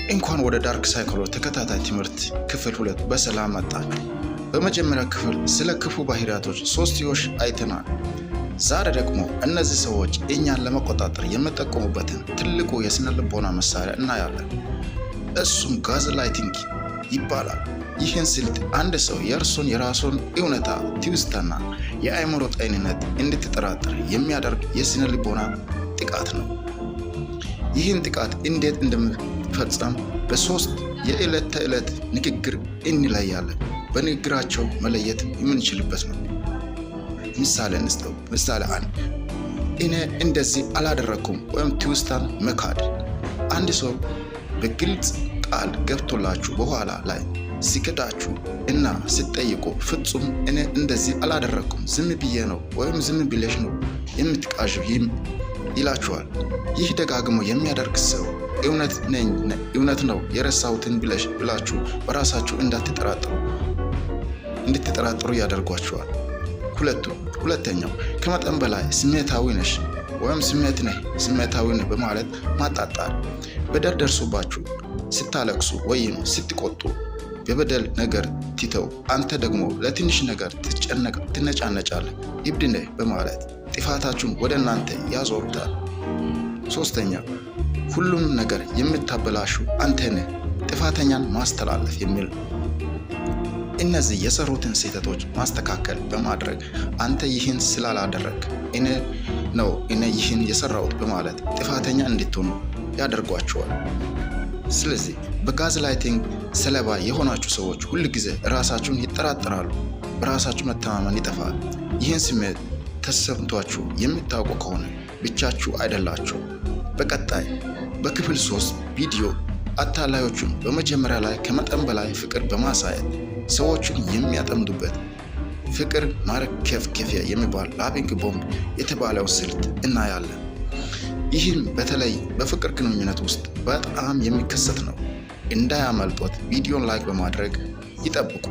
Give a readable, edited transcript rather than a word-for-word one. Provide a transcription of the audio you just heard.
እንኳን ወደ ዳርክ ሳይኮሎጂ ተከታታይ ትምህርት ክፍል 2 በሰላም መጣችሁ። በመጀመሪያ ክፍል ስለ ክፉ ባህሪያቶች ሶስትዮሽ አይተናል። ዛሬ ደግሞ እነዚህ ሰዎች እኛን ለመቆጣጠር የሚጠቀሙበትን ትልቁ የስነ ልቦና መሳሪያ እናያለን። እሱም ጋዝላይቲንግ ይባላል። ይህን ስልት አንድ ሰው የራሱን እውነታ ትውስታና የአእምሮ ጤንነት እንድትጠራጠር የሚያደርግ የስነ ልቦና ጥቃት ነው። ይህን ጥቃት እንዴት እንደሚፈጸም በሶስት የዕለት ተዕለት ንግግር እንለያለን። በንግግራቸው መለየት የምንችልበት ነው። ምሳሌ እንስጠው። ምሳሌ 1 እኔ እንደዚህ አላደረኩም ወይም ትውስታን መካድ። አንድ ሰው በግልጽ ቃል ገብቶላችሁ በኋላ ላይ ሲክዳችሁ እና ስትጠይቁ ፍጹም እኔ እንደዚህ አላደረኩም ዝም ብዬ ነው ወይም ዝም ብለሽ ነው የምትቃዥው ይላችኋል። ይህ ደጋግሞ የሚያደርግ ሰው እውነት ነው የረሳሁትን ብላችሁ በራሳችሁ እንድትጠራጠሩ ያደርጓችኋል። ሁለተኛው ከመጠን በላይ ስሜታዊ ነሽ ወይም ስሜታዊ ነህ በማለት ማጣጣር። በደል ደርሶባችሁ ስታለቅሱ ወይም ስትቆጡ በበደል ነገር ትተው አንተ ደግሞ ለትንሽ ነገር ትነጫነጫለህ። እብድ ነህ በማለት ጥፋታችሁን ወደ እናንተ ያዞሩታል። ሶስተኛ ሁሉም ነገር የምታበላሹ አንተ ነህ፣ ጥፋተኛን ማስተላለፍ የሚል ነው። እነዚህ የሰሩትን ስህተቶች ማስተካከል በማድረግ አንተ ይህን ስላላደረግ እኔ ይህን የሰራሁት በማለት ጥፋተኛ እንድትሆኑ ያደርጓቸዋል። ስለዚህ በጋዝላይቲንግ ሰለባ የሆናችሁ ሰዎች ሁል ጊዜ ራሳችሁን ይጠራጠራሉ፣ በራሳችሁ መተማመን ይጠፋል። ይህን ስሜት ተሰምቷችሁ የምታውቁ ከሆነ ብቻችሁ አይደላችሁ። በቀጣይ በክፍል 3 ቪዲዮ አታላዮቹን በመጀመሪያ ላይ ከመጠን በላይ ፍቅር በማሳየት ሰዎችን የሚያጠምዱበት ፍቅር ማርከፍከፊያ የሚባል ላቪንግ ቦምብ የተባለው ስልት እናያለን። ይህም በተለይ በፍቅር ግንኙነት ውስጥ በጣም የሚከሰት ነው። እንዳያመልጦት ቪዲዮን ላይክ በማድረግ ይጠብቁ።